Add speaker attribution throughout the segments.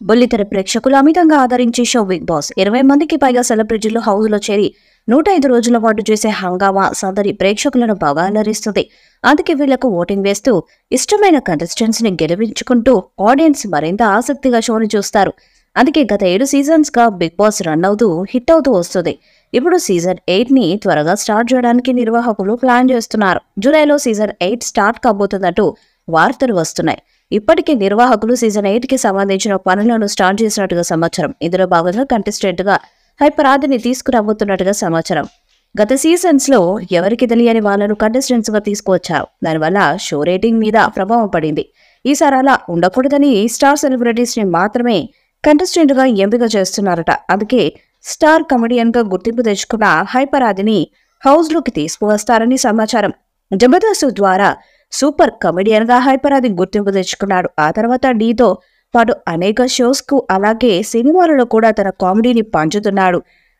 Speaker 1: బుల్లితెర ప్రేక్షకులు అమితంగా ఆదరించే షో బిగ్ బాస్ 20 మందికి పైగా సెలబ్రిటీలు హౌస్ లో చేరి 105 రోజుల పాటు చేసే హంగామా సదరి ప్రేక్షకులను బాగా అలరిస్తుంది. అందుకే వీళ్లకు ఓటింగ్ వేస్తూ ఇష్టమైన కంటెస్టెంట్స్ ని గెలిపించుకుంటూ ఆడియన్స్ మరింత ఆసక్తిగా షోని చూస్తారు. అందుకే గత 7 సీజన్స్ గా బిగ్ బాస్ రన్ అవుతూ హిట్ అవుతూ వస్తుంది. ఇప్పుడు సీజన్ 8 ని త్వరగా స్టార్ట్ చేయడానికి నిర్వాహకులు ప్లాన్ చేస్తున్నారు. జూలైలో సీజన్ 8 స్టార్ట్ కాబోతున్నట్టు వార్తలు వస్తున్నాయి. ఇప్పటికే నిర్వాహకులు సీజన్ 8 కి సంబంధించిన పనులను స్టార్ట్ చేసినట్టుగా సమాచారం. ఇందులో భాగంగా కంటెస్టెంట్ గా హైపర్ ఆదిని తీసుకురాబోతున్నట్టుగా సమాచారం. గత సీజన్స్ లో ఎవరికి తెలియని వాళ్ళను కంటెస్టెంట్స్ గా తీసుకువచ్చారు. దానివల్ల షో రేటింగ్ మీద ప్రభావం పడింది. ఈసారి అలా ఉండకూడదని స్టార్ సెలబ్రిటీస్ ని మాత్రమే కంటెస్టెంట్ గా ఎంపిక చేస్తున్నారట. అందుకే స్టార్ కమెడియన్ గా గుర్తింపు తెచ్చుకున్న హైపర్ ఆదిని హౌస్ లోకి తీసుకువస్తారని సమాచారం. జబర్దస్త్ ద్వారా సూపర్ కమెడియన్ గా హైపర్ ఆది గుర్తింపు తెచ్చుకున్నాడు. ఆ తర్వాత డీతో పాటు అనేక షోస్ కు అలాగే సినిమాలలో కూడా తన కామెడీని పంచుతున్నాడు.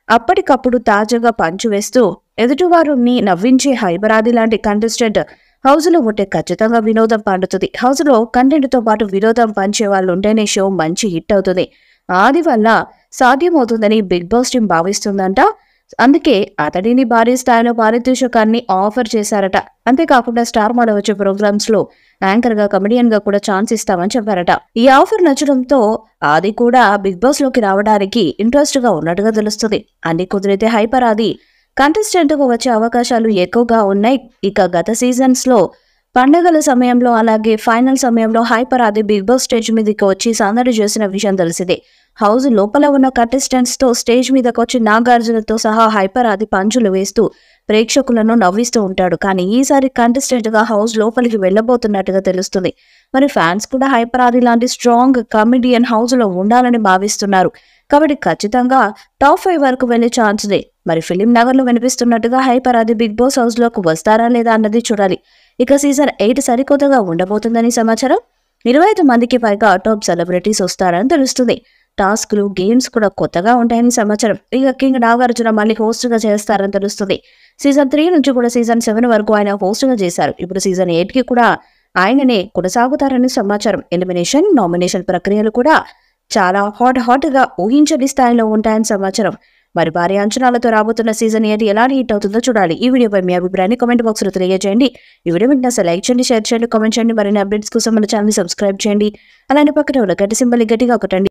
Speaker 1: అప్పటికప్పుడు తాజాగా పంచు వేస్తూ ఎదుటివారిని నవ్వించే హైపర్ ఆది లాంటి కంటెస్టెంట్ హౌస్ లో ఉంటే ఖచ్చితంగా వినోదం పండుతుంది. హౌస్ లో కంటెంట్ తో పాటు వినోదం పంచే వాళ్ళు ఉంటేనే షో మంచి హిట్ అవుతుంది. ఆది వల్ల సాధ్యమవుతుందని బిగ్ బాస్ టీం భావిస్తుందంట. అందుకే అతడిని భారీ స్థాయిలో పారితోషికాన్ని ఆఫర్ చేశారట. అంతేకాకుండా స్టార్ మాలో వచ్చే ప్రోగ్రామ్స్ లో యాంకర్ గా కమెడియన్ గా కూడా ఛాన్స్ ఇస్తామని చెప్పారట. ఈ ఆఫర్ నచ్చడంతో ఆది కూడా బిగ్ బాస్ లోకి రావడానికి ఇంట్రెస్ట్ గా ఉన్నట్టుగా తెలుస్తుంది. అన్ని కుదిరితే హైపర్ ఆది కంటెస్టెంట్ కు వచ్చే అవకాశాలు ఎక్కువగా ఉన్నాయి. ఇక గత సీజన్స్ లో పండుగల సమయంలో అలాగే ఫైనల్ సమయంలో హైపర్ ఆది బిగ్ బాస్ స్టేజ్ మీదకి వచ్చి సందడి చేసిన విషయం తెలిసిందే. హౌస్ లోపల ఉన్న కంటెస్టెంట్స్ తో స్టేజ్ మీదకి వచ్చి నాగార్జునతో సహా హైపర్ ఆది పంచులు వేస్తూ ప్రేక్షకులను నవ్విస్తూ ఉంటాడు. కానీ ఈసారి కంటెస్టెంట్ గా హౌస్ లోపలికి వెళ్లబోతున్నట్టుగా తెలుస్తుంది. మరి ఫ్యాన్స్ కూడా హైపర్ ఆది లాంటి స్ట్రాంగ్ కమెడియన్ హౌస్ లో ఉండాలని భావిస్తున్నారు. కాబట్టి ఖచ్చితంగా టాప్ 5 వరకు వెళ్లే ఛాన్స్ ఉంది. మరి ఫిలిం నగర్ లో వినిపిస్తున్నట్టుగా హైపర్ ఆది బిగ్ బాస్ హౌస్ లోకి వస్తారా లేదా అన్నది చూడాలి. ఇక సీజన్ 8 సరికొత్తగా ఉండబోతుందని సమాచారం. 25 మందికి పైగా టాప్ సెలబ్రిటీస్ వస్తారని తెలుస్తుంది. టాస్క్లు గేమ్స్ కూడా కొత్తగా ఉంటాయని సమాచారం. ఇక కింగ్ నాగార్జున మళ్ళీ హోస్ట్ గా చేస్తారని తెలుస్తుంది. సీజన్ 3 నుంచి కూడా సీజన్ 7 వరకు ఆయన హోస్ట్ గా చేశారు. ఇప్పుడు సీజన్ 8 కి కూడా ఆయననే కొనసాగుతారని సమాచారం. ఎలిమినేషన్ నామినేషన్ ప్రక్రియలు కూడా చాలా హాట్ గా ఊహించని స్థాయిలో ఉంటాయని సమాచారం. మరి భారీ అంచనాలతో రాబోతున్న సీజన్ 8 ఎలా హిట్ అవుతుందో చూడాలి. ఈ వీడియోపై మీ అభిప్రాయాన్ని కామెంట్ బాక్స్ లో తెలియజేయండి. ఈ వీడియో మీకు నచ్చితే లైక్ చేయండి, షేర్ చేయండి, కామెంట్ చేయండి. మరిన్ని అప్డేట్స్ కోసం మన ఛానల్ సబ్స్క్రైబ్ చేయండి. అలానే పక్కన ఉన్న గంట సింబల్ గట్టిగా కొట్టండి.